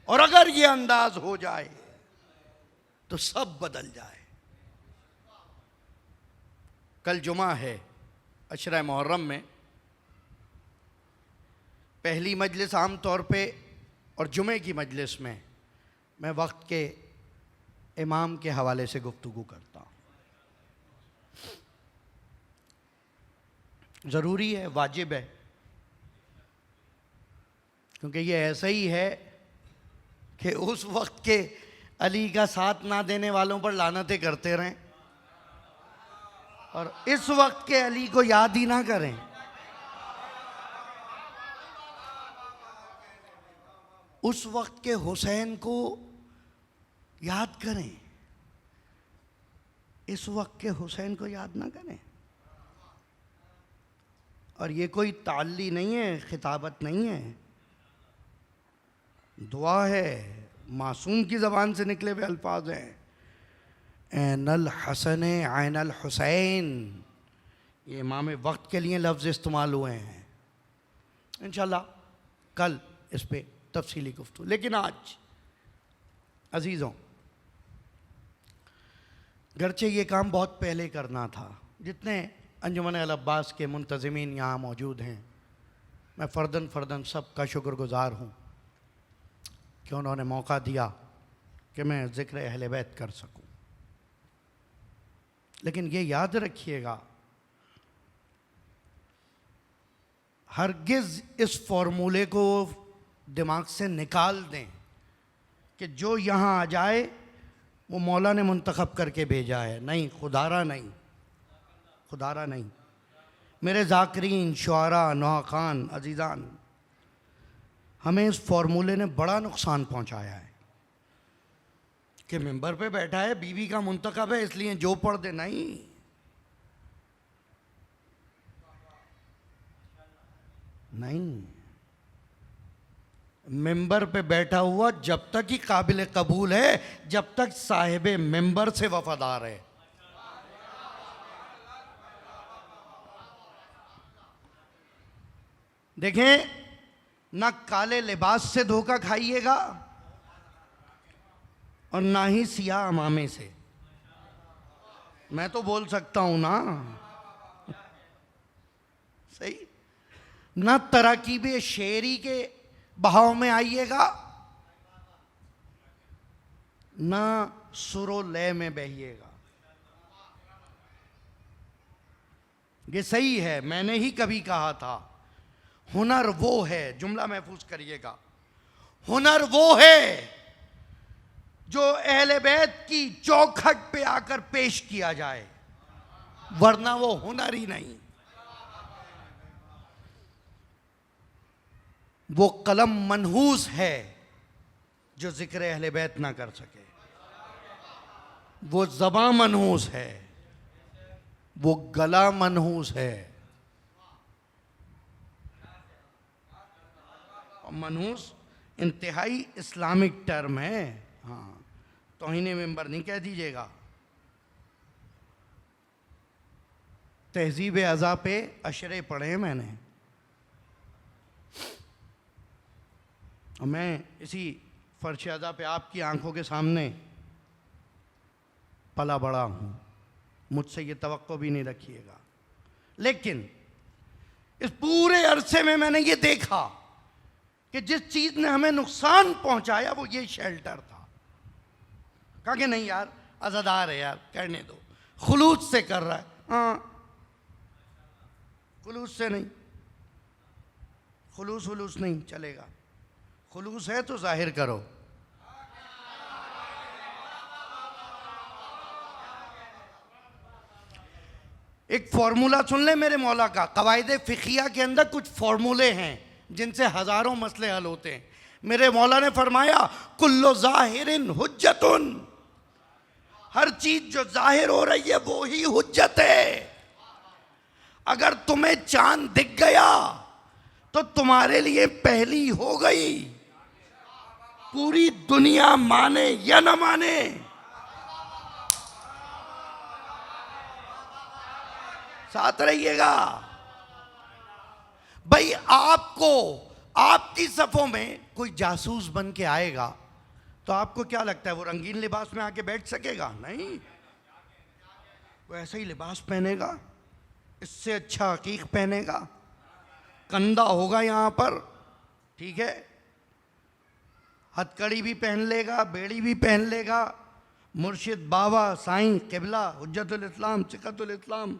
और अगर ये अंदाज हो जाए तो सब बदल जाए। कल जुमा है, अशरा मुहर्रम में पहली मजलिस आम तौर पे और जुमे की मजलिस में मैं वक्त के इमाम के हवाले से गुफ्तगू करता हूँ। ज़रूरी है, वाजिब है, क्योंकि ये ऐसा ही है कि उस वक्त के अली का साथ ना देने वालों पर लानतें करते रहें और इस वक्त के अली को याद ही ना करें। उस वक्त के हुसैन को याद करें, इस वक्त के हुसैन को याद ना करें। और ये कोई ताल्ली नहीं है, खिताबत नहीं है, दुआ है, मासूम की ज़बान से निकले हुए अल्फाज हैं। ऐनल हसन ऐनल हुसैन, ये इमाम वक्त के लिए लफ्ज़ इस्तेमाल हुए हैं। इंशाल्लाह कल इस पे तफसीली गुफ्तगू। लेकिन आज अजीज़ों, गरचे ये काम बहुत पहले करना था। जितने अंजुमन अल अब्बास के मुंतज़िमीन यहाँ मौजूद हैं, मैं फ़र्दन सब का शुक्रगुज़ार हूँ कि उन्होंने मौका दिया कि मैं ज़िक्र अहले बैत कर सकूँ। लेकिन ये याद रखिएगा, हरगिज़ इस फॉर्मूले को दिमाग से निकाल दें कि जो यहाँ आ जाए वो मौला ने मुंतखब करके भेजा है। नहीं, खुदारा नहीं, खुदारा नहीं। मेरे ज़ाकिरीन, शुआरा, नौखान, अजीज़ान, हमें इस फॉर्मूले ने बड़ा नुकसान पहुँचाया है कि मिंबर पे बैठा है, बीवी का मुंतखब है, इसलिए जो पढ़ दे। नहीं, नहीं, मिंबर पे बैठा हुआ जब तक ही काबिल कबूल है जब तक साहिबे मिंबर से वफादार है। देखें, ना काले लिबास से धोखा खाइएगा और ना ही सियाह अमामे से। मैं तो बोल सकता हूं ना, सही। ना तराकीबे शेरी के बहाव में आइएगा, ना सुरो लय में बहिएगा। ये सही है। मैंने ही कभी कहा था, हुनर वो है, जुमला महफूज करिएगा, हुनर वो है जो अहले बैत की चौखट पे आकर पेश किया जाए, वरना वो हुनर ही नहीं। वो कलम मनहूस है जो जिक्र अहले बैत ना कर सके, वो ज़बां मनहूस है, वो गला मनहूस है। और मनहूस इंतहाई इस्लामिक टर्म है। हाँ, तौहीन मिंबर नहीं कह दीजिएगा। तहजीब अज़ा पे अशरे पढ़े हैं मैंने, और मैं इसी फर्श अज़ा पे आपकी आंखों के सामने पला बड़ा हूँ, मुझसे ये तवक्को भी नहीं रखिएगा। लेकिन इस पूरे अरसे में मैंने ये देखा कि जिस चीज़ ने हमें नुकसान पहुंचाया वो ये शेल्टर था। कहा कि नहीं यार, अज़ादार है यार, करने दो, खुलूस से कर रहा है। हाँ, खुलूस से नहीं, खुलूस नहीं चलेगा। खुलूस है तो जाहिर करो। एक फॉर्मूला सुन ले मेरे मौला का। कवायदे फ़िक़िया के अंदर कुछ फॉर्मूले हैं जिनसे हज़ारों मसले हल होते हैं। मेरे मौला ने फरमाया कुल्लो ज़ाहिरिन हुज्जतुन, हर चीज जो जाहिर हो रही है वो ही हुज्जत है। अगर तुम्हें चांद दिख गया तो तुम्हारे लिए पहली हो गई, पूरी दुनिया माने या न माने। साथ रहिएगा भाई। आपको आपकी सफों में कोई जासूस बन के आएगा तो आपको क्या लगता है वो रंगीन लिबास में आके बैठ सकेगा? नहीं, वो ऐसा ही लिबास पहनेगा, इससे अच्छा हकीक पहनेगा, कंधा होगा यहाँ पर, ठीक है, हथकड़ी भी पहन लेगा, बेड़ी भी पहन लेगा, मुर्शिद बाबा साईं किबला हुज्जतुल इस्लाम सिकतुल इस्लाम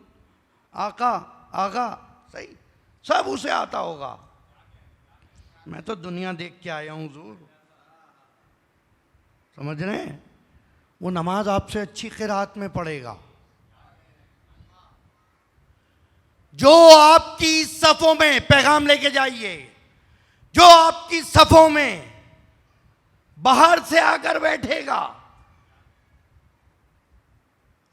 आका आगा सही सब उसे आता होगा। मैं तो दुनिया देख के आया हूँ हुजूर, समझ रहे हैं? वो नमाज आपसे अच्छी क़िराअत में पढ़ेगा। जो आपकी सफ़ों में, पैगाम लेके जाइए, जो आपकी सफ़ों में बाहर से आकर बैठेगा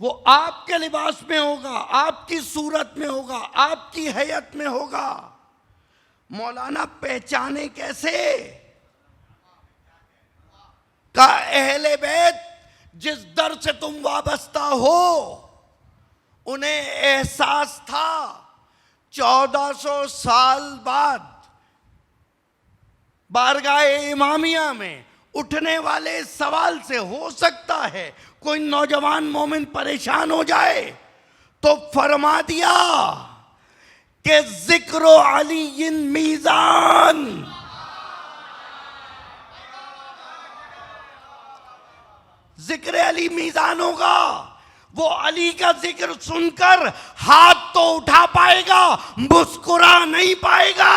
वो आपके लिबास में होगा, आपकी सूरत में होगा, आपकी हैयत में होगा। मौलाना पहचाने कैसे? का अहले बैत जिस दर से तुम वाबस्ता हो उन्हें एहसास था 1400 साल बाद बारगाह इमामिया में उठने वाले सवाल से हो सकता है कोई नौजवान मोमिन परेशान हो जाए, तो फरमा दिया कि जिक्रो अली मीजान, जिक्र अली मीजान होगा। वो अली का जिक्र सुनकर हाथ तो उठा पाएगा, मुस्कुरा नहीं पाएगा।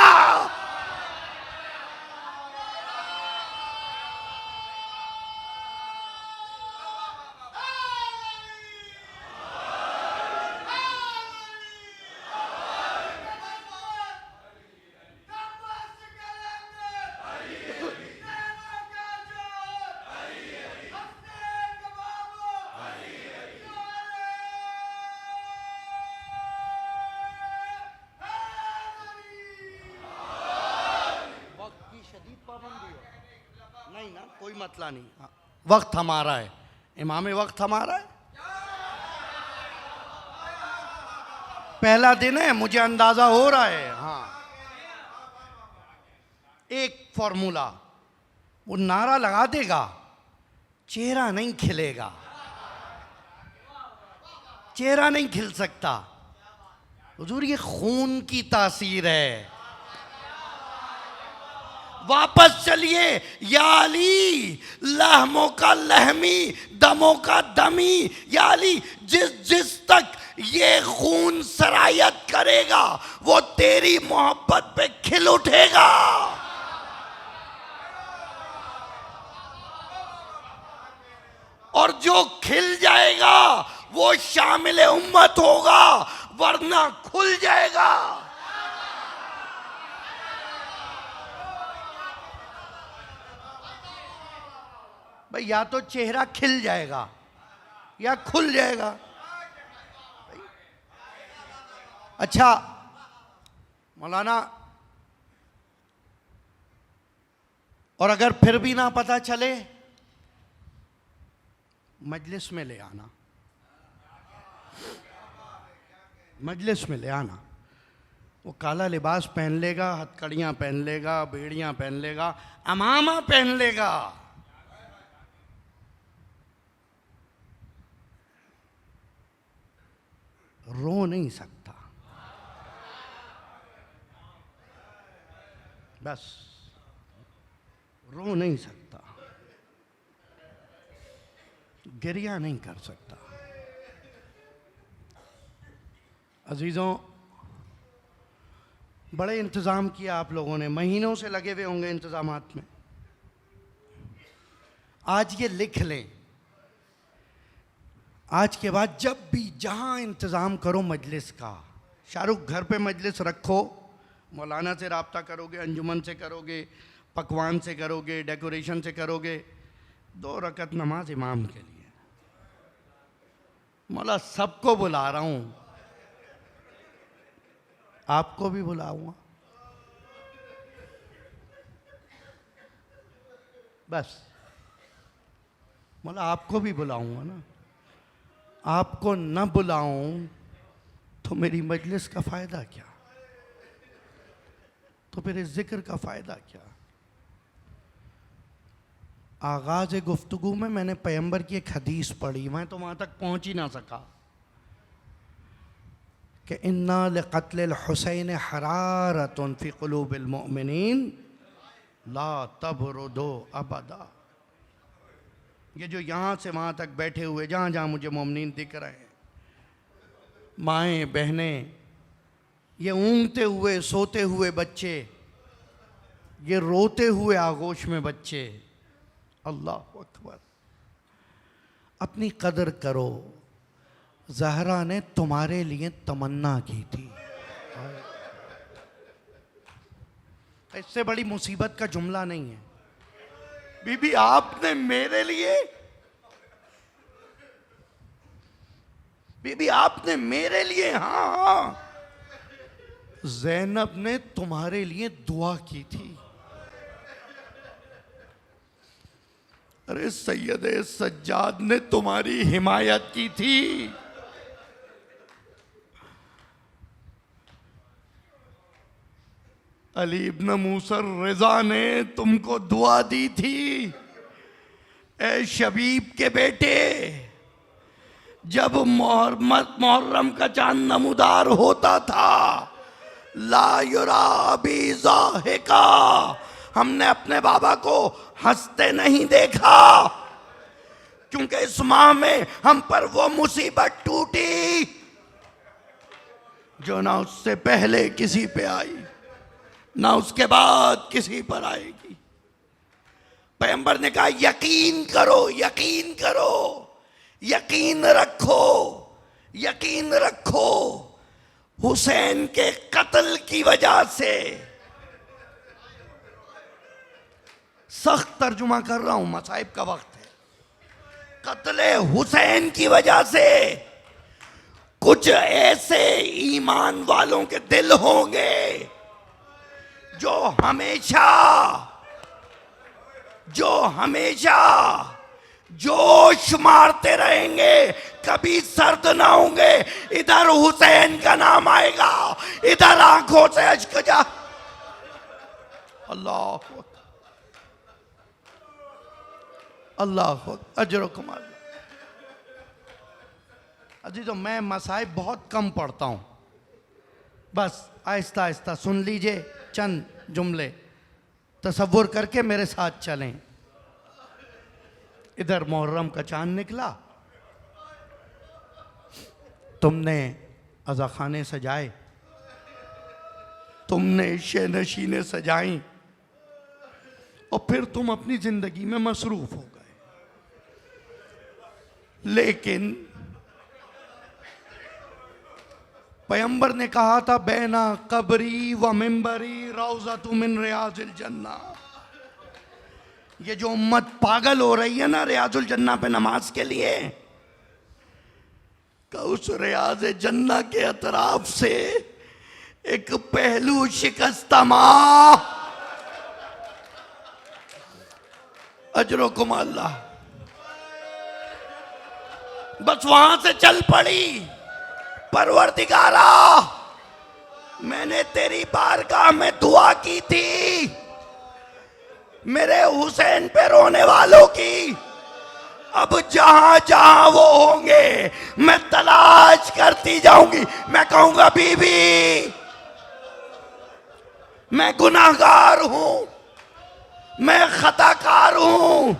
नहीं ना, कोई मतला नहीं, वक्त हमारा है, इमाम वक्त हमारा है। पहला दिन है, मुझे अंदाजा हो रहा है। हाँ, एक फॉर्मूला, वो नारा लगा देगा, चेहरा नहीं खिलेगा, चेहरा नहीं खिल सकता। हुजूर ये खून की तासीर है। वापस चलिए, या अली लहमों का लहमी दमों का दमी, या अली जिस जिस तक ये खून सरायत करेगा वो तेरी मोहब्बत पे खिल उठेगा। और जो खिल जाएगा वो शामिल उम्मत होगा, वरना खुल जाएगा। भाई या तो चेहरा खिल जाएगा या खुल जाएगा। अच्छा मौलाना, और अगर फिर भी ना पता चले, मजलिस में ले आना, मजलिस में ले आना। वो काला लिबास पहन लेगा, हथकड़ियाँ पहन लेगा, बेड़ियाँ पहन लेगा, अमामा पहन लेगा, रो नहीं सकता। बस रो नहीं सकता, गिरिया नहीं कर सकता। अजीज़ों, बड़े इंतज़ाम किया आप लोगों ने, महीनों से लगे हुए होंगे इंतज़ामात में। आज ये लिख लें, आज के बाद जब भी जहाँ इंतज़ाम करो मजलिस का, शाहरुख घर पे मजलिस रखो, मौलाना से रब्ता करोगे, अंजुमन से करोगे, पकवान से करोगे, डेकोरेशन से करोगे, 2 रकत नमाज इमाम के लिए। मौला सबको बुला रहा हूं, आपको भी बुलाऊंगा। बस मौला आपको भी बुलाऊंगा ना। आपको न बुलाऊं तो मेरी मजलिस का फायदा क्या, तो फिर इस जिक्र का फायदा क्या। आगाज गुफ्तगू में मैंने पैगंबर की एक हदीस पढ़ी, मैं तो वहां तक पहुंच ही ना सका कि इन्ना लिक़त्लिल हुसैन हरारतुन फ़ी क़ुलूबिल मुअमिनीन ला तबरुदो अबदा। ये जो यहाँ से वहाँ तक बैठे हुए, जहाँ जहाँ मुझे मोमिनीन दिख रहे हैं, माएँ बहनें, ये ऊँघते हुए सोते हुए बच्चे, ये रोते हुए आगोश में बच्चे, अल्लाह अकबर। अपनी कदर करो, ज़हरा ने तुम्हारे लिए तमन्ना की थी। इससे बड़ी मुसीबत का जुमला नहीं है। बीबी आपने मेरे लिए, बीबी आपने मेरे लिए, हाँ हाँ, ज़ैनब ने तुम्हारे लिए दुआ की थी। अरे सैयद सज्जाद ने तुम्हारी हिमायत की थी। अली इब्न मूसर रज़ा ने तुमको दुआ दी थी। ए शबीब के बेटे, जब मुहर्रम का चांद नमूदार होता था, ला युरा बी ज़ाहिका, हमने अपने बाबा को हंसते नहीं देखा, क्योंकि इस माह में हम पर वो मुसीबत टूटी जो ना उससे पहले किसी पे आई, ना उसके बाद किसी पर आएगी। पैगंबर ने कहा यकीन करो, यकीन करो, यकीन रखो, यकीन रखो, हुसैन के कत्ल की वजह से, सख्त तर्जुमा कर रहा हूं, मसाइब का वक्त है, कत्ले हुसैन की वजह से कुछ ऐसे ईमान वालों के दिल होंगे जो हमेशा जोश मारते रहेंगे, कभी सर्द ना होंगे। इधर हुसैन का नाम आएगा, इधर आंखों से अश्क जा। अल्लाह अल्लाह अजरकुम। अजीजों, मैं मसाइब बहुत कम पढ़ता हूं, बस आहिस्ता आहिस्ता सुन लीजिए, चंद जुमले तसव्वुर करके मेरे साथ चलें। इधर मुहर्रम का चांद निकला, तुमने अज़ाखाने सजाए, तुमने शेनशीनें सजाई, और फिर तुम अपनी जिंदगी में मसरूफ हो गए। लेकिन पैगंबर ने कहा था बैना कब्री व मिंबरी रौज़तु मिन रियाज़िल जन्ना। ये जो उम्मत पागल हो रही है ना रियाज़ुल जन्ना पे नमाज के लिए, का उस रियाज़ जन्ना के अतराफ से एक पहलू शिकस्ता माँ अजरुकुम अल्लाह, बस वहां से चल पड़ी। परवरदिगारा, मैंने तेरी बारगाह में दुआ की थी मेरे हुसैन पे रोने वालों की, अब जहां जहां वो होंगे मैं तलाश करती जाऊंगी। मैं कहूंगा बीबी, मैं गुनाहगार हूं, मैं खताकार हूं,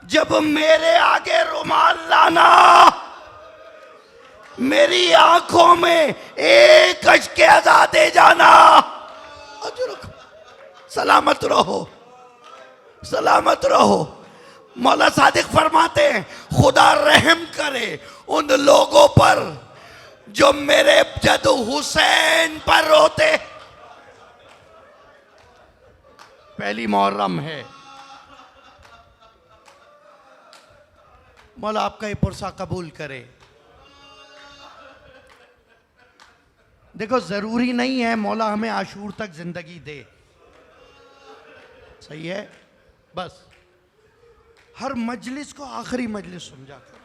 जब मेरे आगे रुमाल लाना, मेरी आंखों में एक अश्के अज़ा दे जाना। सलामत रहो, सलामत रहो। मौला सादिक फरमाते हैं खुदा रहम करे उन लोगों पर जो मेरे जद हुसैन पर रोते। पहली मुहर्रम है। मौला आपका ये पुरसा कबूल करे। देखो जरूरी नहीं है मौला हमें आशूर तक जिंदगी दे, सही है, बस हर मजलिस को आखिरी मजलिस समझा कर।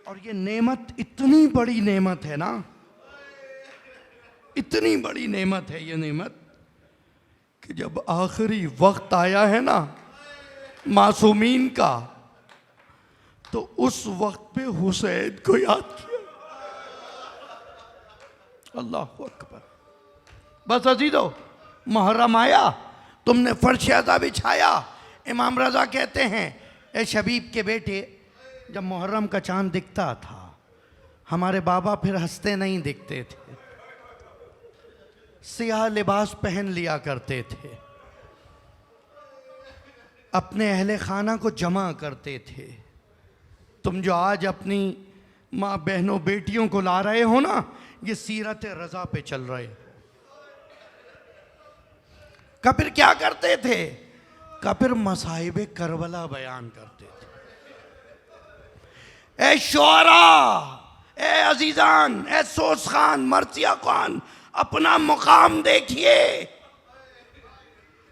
और ये नेमत इतनी बड़ी नेमत है ना, इतनी बड़ी नेमत है ये नेमत कि जब आखिरी वक्त आया है ना मासूमीन का, तो उस वक्त पे हुसैन को याद किया। अल्लाह अकबर। बस अजीजो, मुहर्रम आया, तुमने फर्श अज़ा बिछाया। इमाम रज़ा कहते हैं, ए शबीब के बेटे, जब मुहर्रम का चांद दिखता था हमारे बाबा फिर हंसते नहीं दिखते थे, सियाह लिबास पहन लिया करते थे, अपने अहले खाना को जमा करते थे। तुम जो आज अपनी माँ बहनों बेटियों को ला रहे हो ना, ये सीरत रज़ा पे चल रहे हो। कबीर क्या करते थे? कबीर मसाइब करबला बयान करते थे। ए शोरा, ए अजीजान, ए सोस खान, मर्सिया खान, अपना मुकाम देखिए।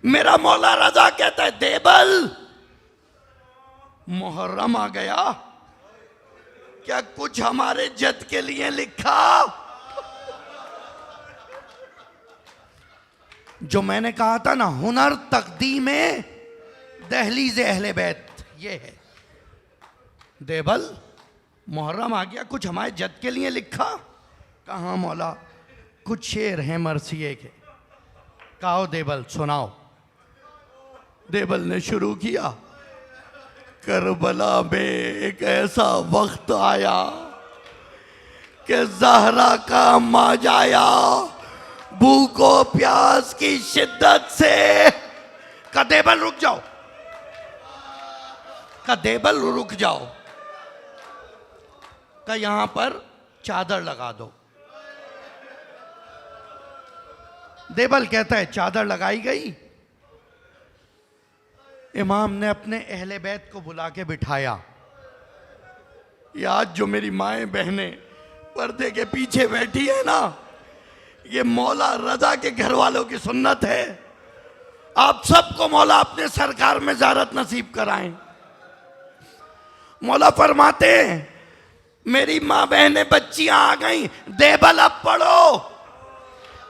मेरा मौला रजा कहता है, देबल मुहर्रम आ गया, क्या कुछ हमारे जद के लिए लिखा? जो मैंने कहा था ना, हुनर तकदीम दहलीज़ अहले बैत, ये है। देबल मुहर्रम आ गया, कुछ हमारे जद के लिए लिखा? कहाँ मौला, कुछ शेर हैं मरसिए के। कहो देबल, सुनाओ। देबल ने शुरू किया, करबला में एक ऐसा वक्त आया कि ज़हरा का माँ जाया भूखो प्यास की शिद्दत से। का देबल रुक जाओ, का देबल रुक जाओ, का यहां पर चादर लगा दो। देबल कहता है चादर लगाई गई। इमाम ने अपने अहले बैत को बुला के बिठाया। ये आज जो मेरी माएं बहनें पर्दे के पीछे बैठी है ना, ये मौला रजा के घर वालों की सुन्नत है। आप सबको मौला अपने सरकार में ज़ियारत नसीब कराएं। मौला फरमाते हैं, मेरी माँ बहनें बच्चियां आ गई, देबल अब पढ़ो।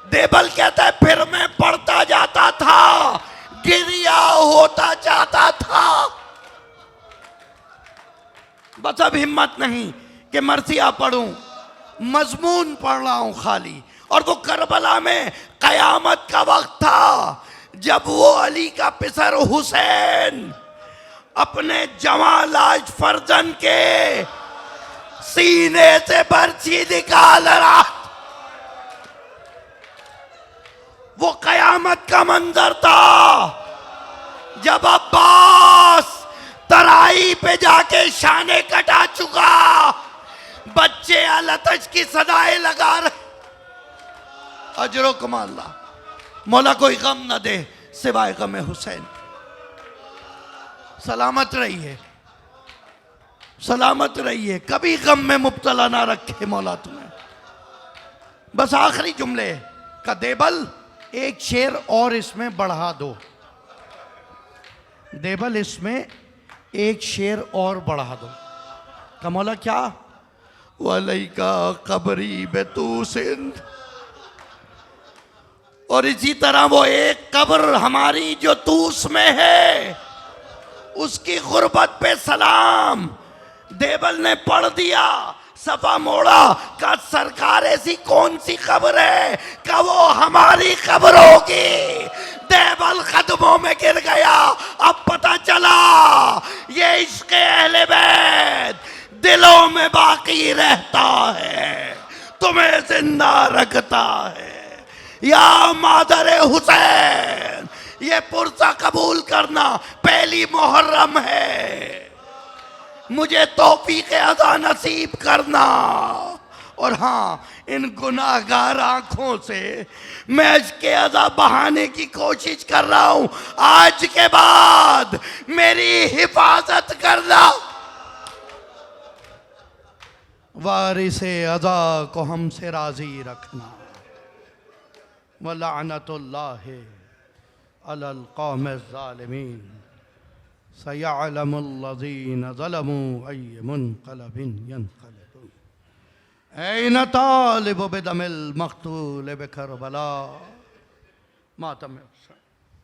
देबल कहता है, फिर मैं पढ़ता जाता था, गिरिया होता जाता था। बस अब हिम्मत नहीं कि मरसिया पढ़ूं, मजमून पढ़ रहा हूं खाली। और वो करबला में कयामत का वक्त था, जब वो अली का पिसर हुसैन अपने जवालाज फर्जन के सीने से बर्छी निकाल रहा। वो कयामत का मंजर था जब अब्बास तराई पे जाके शाने कटा चुका, बच्चे अलतश की सदाएं लगा रहे। अजरो कमाल्ला, मौला कोई गम न दे सिवाय गम हुसैन। सलामत रहिए, सलामत रहिए, कभी गम में मुब्तला ना रखे मौला तुम्हें। बस आखिरी जुमले का देबल, एक शेर और इसमें बढ़ा दो। देबल इसमें एक शेर और बढ़ा दो। का मौला क्या? वलैका कबरी बेतू सिंध। और इसी तरह वो एक कब्र हमारी जो तूस में है, उसकी गुर्बत पे सलाम। देबल ने पढ़ दिया, सफा मोड़ा, का सरकार ऐसी कौन सी कब्र है का वो हमारी कब्र होगी। देबल कदमों में गिर गया। अब पता चला ये इश्क़ अहले बैत दिलों में बाकी रहता है, तुम्हें जिंदा रखता है। या मादर हुसैन, ये पुरसा कबूल करना, पहली मुहर्रम है, मुझे तौफीक अदा नसीब करना। और हाँ, इन गुनाहगार आंखों से मैं इसके अज़ाब बहाने की कोशिश कर रहा हूं। आज के बाद मेरी हिफाजत करना। वारिसे अज़ा को हमसे राजी रखना। वलानतुल्लाहि अलल कौमिज़ ज़ालिमीन। सयअलमुल्लज़ीन ज़लमू अय्य मुनक़लबिन यनक़लिबून। ऐन तालिबु बिदमिल मक़तूल बिकरबला। मातम